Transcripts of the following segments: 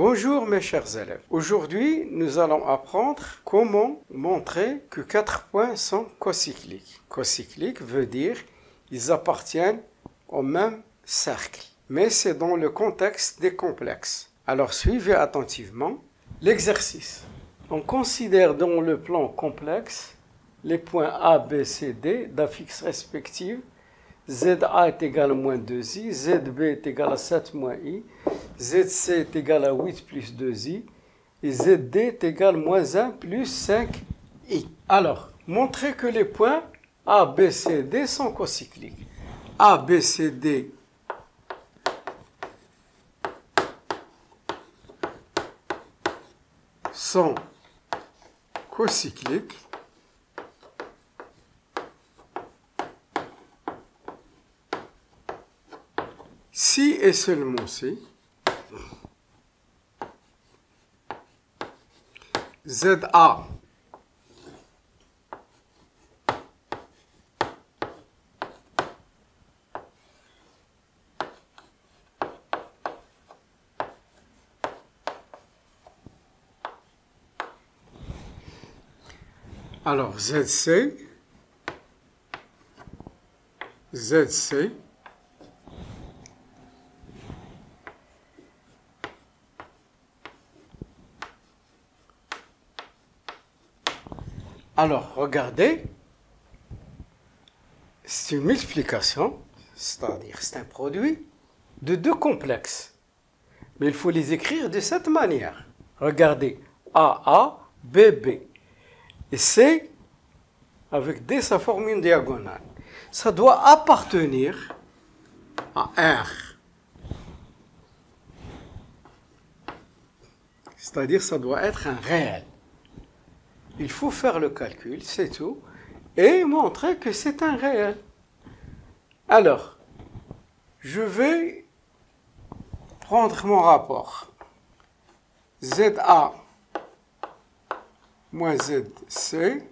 Bonjour mes chers élèves. Aujourd'hui, nous allons apprendre comment montrer que 4 points sont cocycliques. Cocyclique veut dire qu'ils appartiennent au même cercle, mais c'est dans le contexte des complexes. Alors suivez attentivement l'exercice. On considère dans le plan complexe les points A, B, C, D d'affixes respectives. ZA est égal à moins 2i, ZB est égal à 7 moins i, ZC est égal à 8 plus 2i, et ZD est égal à moins 1 plus 5i. Alors, montrez que les points A, B, C, D sont cocycliques. A, B, C, D sont cocycliques. Si et seulement si ZA alors ZC alors, regardez, c'est une multiplication, c'est-à-dire c'est un produit de deux complexes. Mais il faut les écrire de cette manière. Regardez, AA, BB. Et C, avec D, ça forme une diagonale. Ça doit appartenir à R. C'est-à-dire ça doit être un réel. Il faut faire le calcul, c'est tout, et montrer que c'est un réel. Alors, je vais prendre mon rapport. ZA moins ZC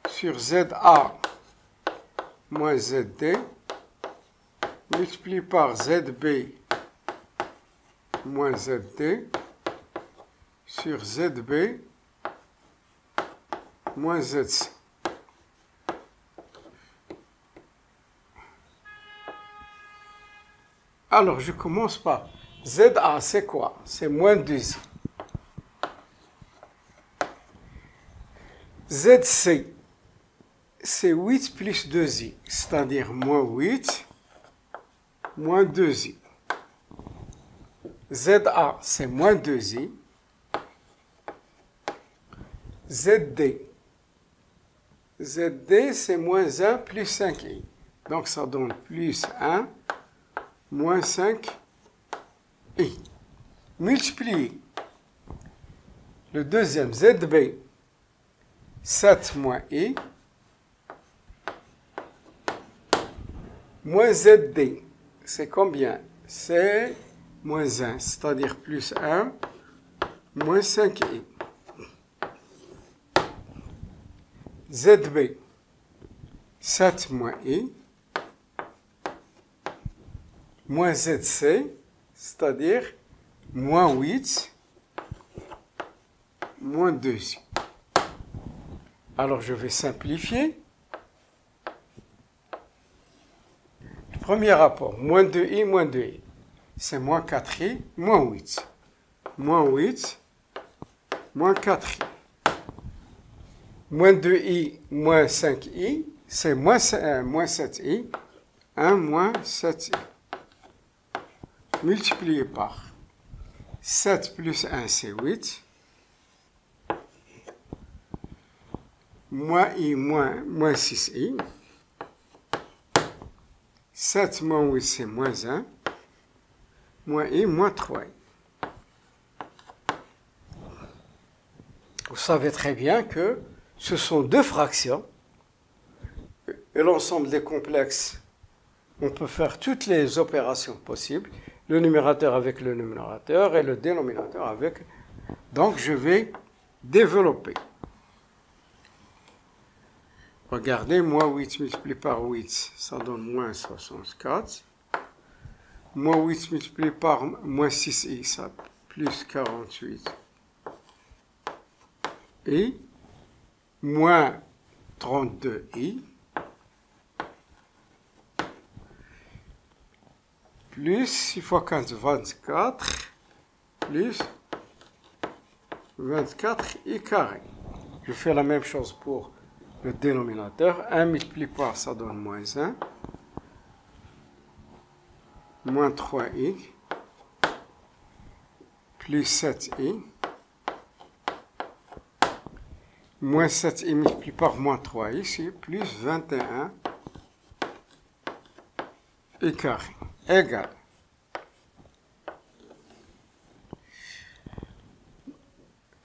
sur ZA moins ZD multiplié par ZB moins ZD sur ZB moins ZC. Alors, je commence par ZA, c'est quoi? C'est moins 2i. ZC, c'est 8 plus 2i, c'est-à-dire moins 8, moins 2i. ZA, c'est moins 2i. ZD, ZD, c'est moins 1 plus 5i. Donc, ça donne plus 1, moins 5i. Multiplier le deuxième, ZB, 7 moins i, moins ZD, c'est combien? C'est moins 1, c'est-à-dire plus 1, moins 5i. ZB, 7 moins i, moins ZC, c'est-à-dire moins 8, moins 2i. Alors, je vais simplifier. Le premier rapport, moins 2i, moins 2i. C'est moins 4i, moins 8. Moins 8, moins 4i. Moins 2i, moins 5i, c'est moins 7i. 1 moins 7i. Multiplié par 7 plus 1, c'est 8. Moins i, moins 6i. 7 moins 8, c'est moins 1. Moins i, moins 3i. Vous savez très bien que ce sont deux fractions. Et l'ensemble des complexes, on peut faire toutes les opérations possibles. Le numérateur avec le numérateur et le dénominateur avec. Donc, je vais développer. Regardez, moins 8 multiplié par 8, ça donne moins 64. Moins 8 multiplié par moins 6i, ça plus 48i moins 32i plus 6 fois 15, 24 plus 24i carré. Je fais la même chose pour le dénominateur. 1 multiplié par, ça donne moins 1. Moins 3i. Plus 7i. Moins 7i multiplié par moins 3i, c'est plus 21i carré. Égal.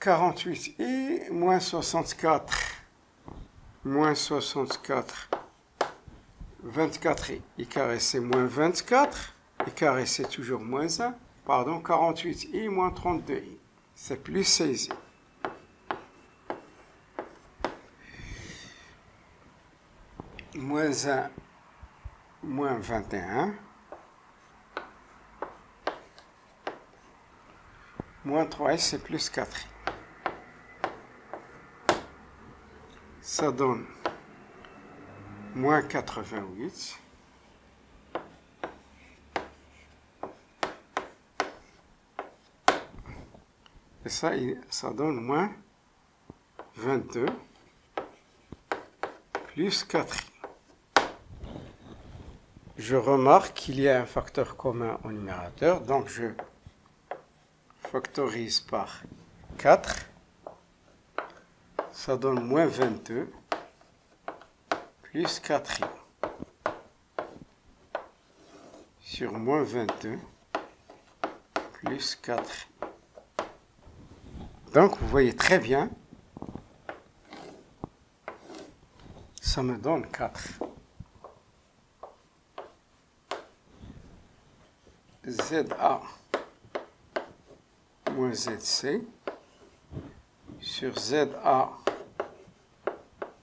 « 48i moins 64 moins 64 24i carré c'est moins 24 i carré c'est toujours moins 1 pardon 48i moins 32i c'est plus 16i moins 1 moins 21 moins 3i c'est plus 4i. Ça donne moins 88. Et ça donne moins 22 plus 4i. Je remarque qu'il y a un facteur commun au numérateur, donc je factorise par 4. Ça donne moins 22 plus 4i sur moins 22 plus 4i. Donc, vous voyez très bien, ça me donne 4. ZA moins ZC sur ZA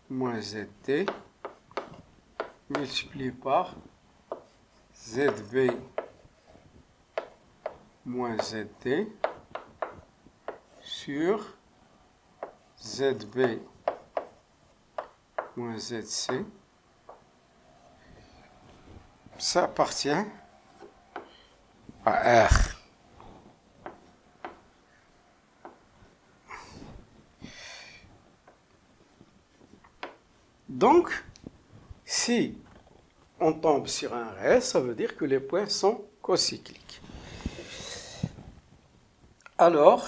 moins ZT multiplié par ZB moins ZT sur ZB moins ZC. Ça appartient à R. Donc, si on tombe sur un réel, ça veut dire que les points sont cocycliques. Alors,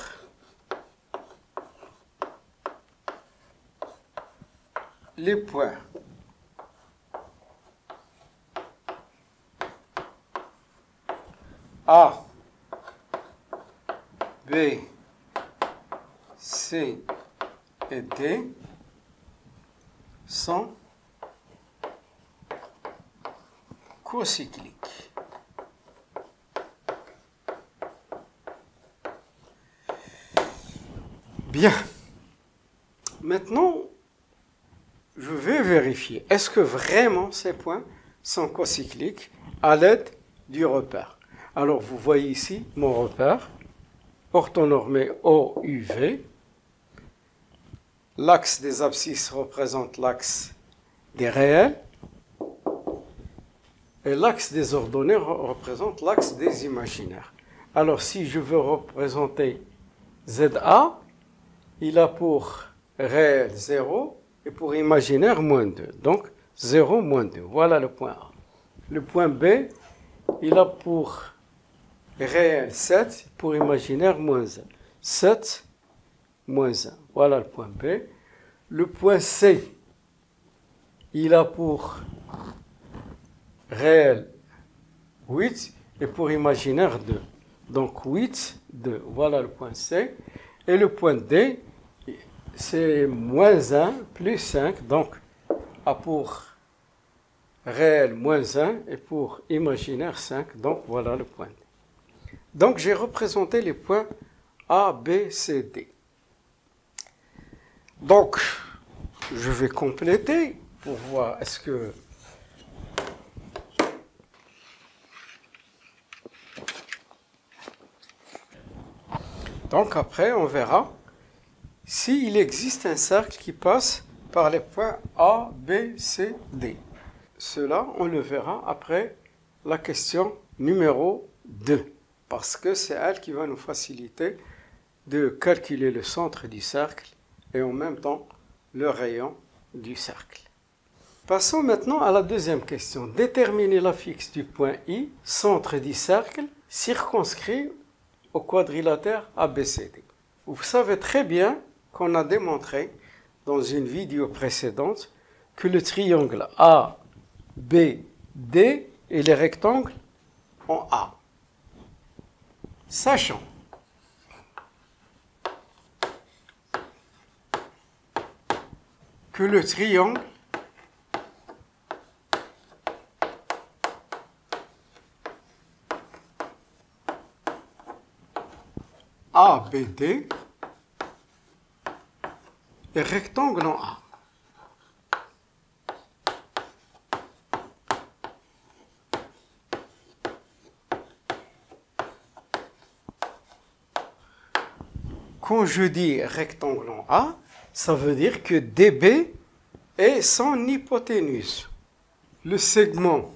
les points A, B, C et D sont cocycliques. Bien. Maintenant, je vais vérifier. Est-ce que vraiment ces points sont cocycliques à l'aide du repère? Alors, vous voyez ici mon repère, orthonormé OUV. L'axe des abscisses représente l'axe des réels. Et l'axe des ordonnées représente l'axe des imaginaires. Alors, si je veux représenter ZA, il a pour réel 0 et pour imaginaire moins 2. Donc, 0, moins 2. Voilà le point A. Le point B, il a pour réel 7, pour imaginaire moins 1. 7, moins 1. Voilà le point B. Le point C, il a pour réel 8 et pour imaginaire 2. Donc 8, 2. Voilà le point C. Et le point D, c'est moins 1 plus 5. Donc a pour réel moins 1 et pour imaginaire 5. Donc voilà le point D. Donc j'ai représenté les points A, B, C, D. Donc je vais compléter pour voir est-ce que Donc après, on verra s'il existe un cercle qui passe par les points A, B, C, D. Cela, on le verra après la question numéro 2, parce que c'est elle qui va nous faciliter de calculer le centre du cercle et en même temps le rayon du cercle. Passons maintenant à la deuxième question. Déterminer la fixe du point I, centre du cercle, circonscrit au quadrilatère ABCD. Vous savez très bien qu'on a démontré dans une vidéo précédente que le triangle ABD est le rectangle en A. Sachant que le triangle ABD est rectangle en A. Quand je dis rectangle en A, ça veut dire que DB est son hypoténuse. Le segment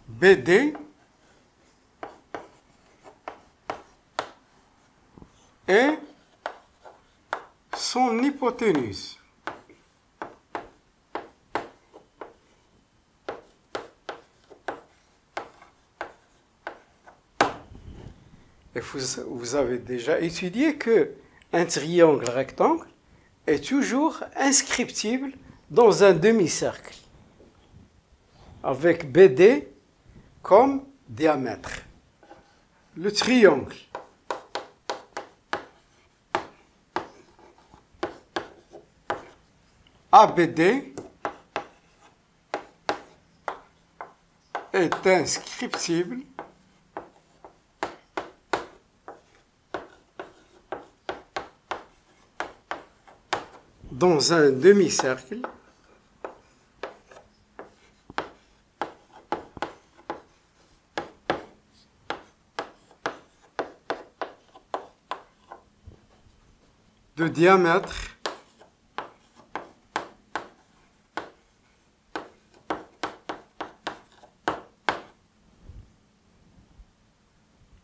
BD est son hypoténuse. Et vous avez déjà étudié que un triangle rectangle est toujours inscriptible dans un demi-cercle, avec BD comme diamètre. Le triangle ABD est inscriptible dans un demi-cercle de diamètre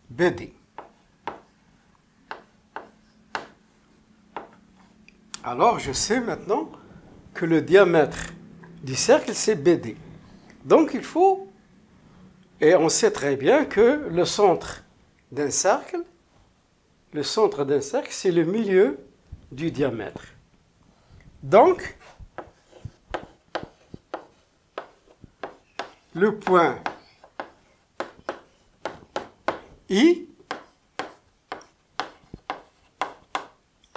BD. Alors, je sais maintenant que le diamètre du cercle, c'est BD. Donc, il faut, et on sait très bien que le centre d'un cercle, c'est le milieu du diamètre. Donc, le point I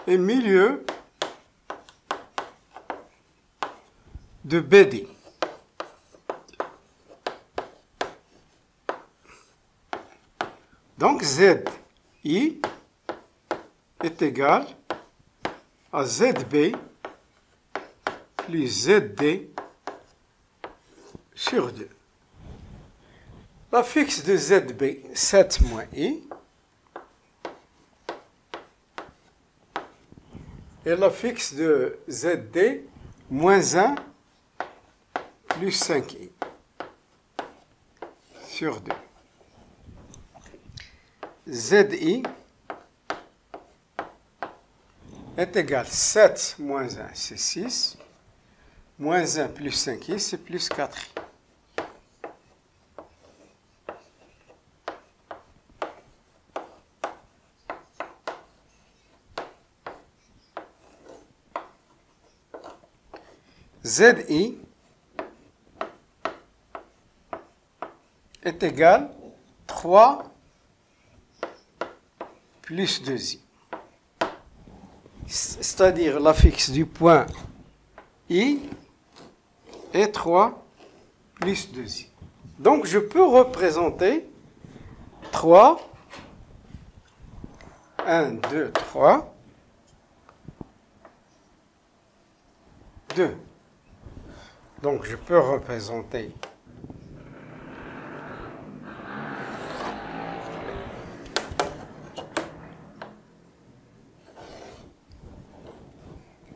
est milieu de BD. Donc ZI est égal à ZB plus ZD sur 2. La fixe de ZB, 7 moins I, et la fixe de ZD, moins 1 plus 5i sur 2. ZI est égal à 7 moins 1, c'est 6, moins 1 plus 5i, c'est plus 4i. ZI est égal à 3 plus 2i. C'est-à-dire la fixe du point I est 3 plus 2i. Donc je peux représenter 3, 1, 2, 3, 2. Donc je peux représenter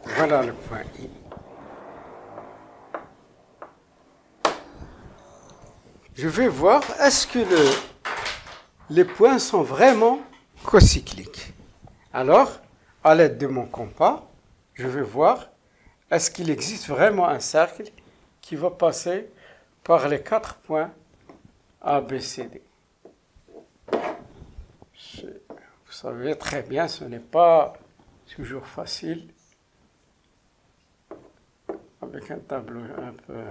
voilà le point I. Je vais voir est-ce que les points sont vraiment cocycliques. Alors, à l'aide de mon compas, je vais voir est-ce qu'il existe vraiment un cercle qui va passer par les 4 points A, B, C, D. Vous savez très bien, ce n'est pas toujours facile avec un tableau un peu...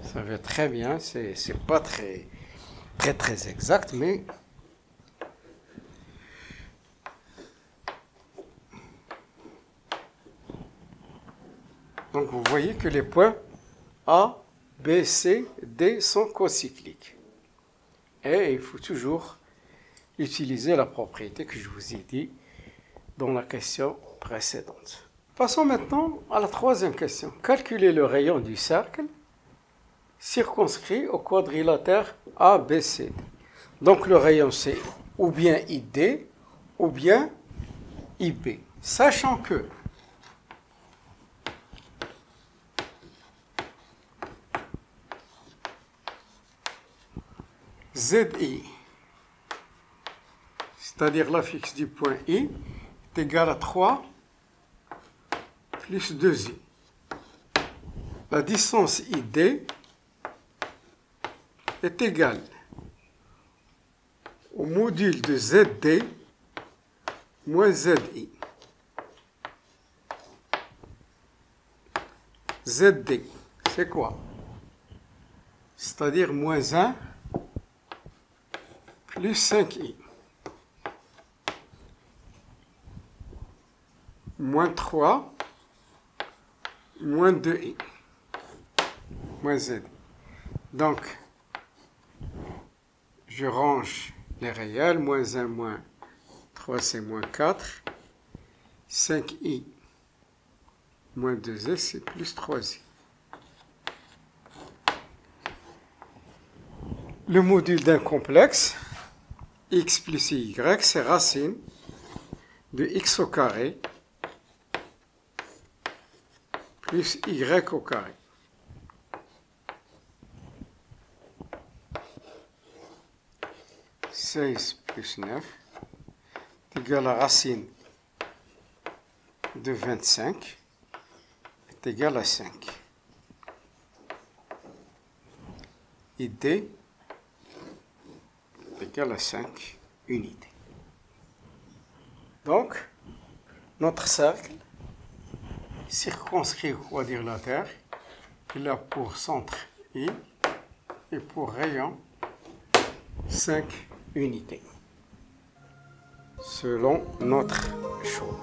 Ça va très bien, c'est pas très exact, mais donc vous voyez que les points A, B, C, D sont cocycliques. Et il faut toujours utiliser la propriété que je vous ai dit dans la question précédente. Passons maintenant à la troisième question. Calculez le rayon du cercle circonscrit au quadrilatère ABC. Donc le rayon c'est ou bien ID ou bien IB. Sachant que ZI, c'est-à-dire l'affix du point I, est égal à 3 plus 2I. La distance ID est égale au module de ZD moins ZI. ZD, c'est quoi? C'est-à-dire moins 1 plus 5i. Moins 3 moins 2i. Moins Z. Donc, je range les réels, moins 1, moins 3, c'est moins 4, 5i, moins 2i, c'est plus 3i. Le module d'un complexe, x plus y, c'est racine de x au carré plus y au carré. « 16 plus 9 est égal à racine de 25 est égal à 5. Et D est égal à 5 unités. Donc, notre cercle circonscrit au quadrilatère, il a pour centre I et pour rayon 5 unités, selon notre choix.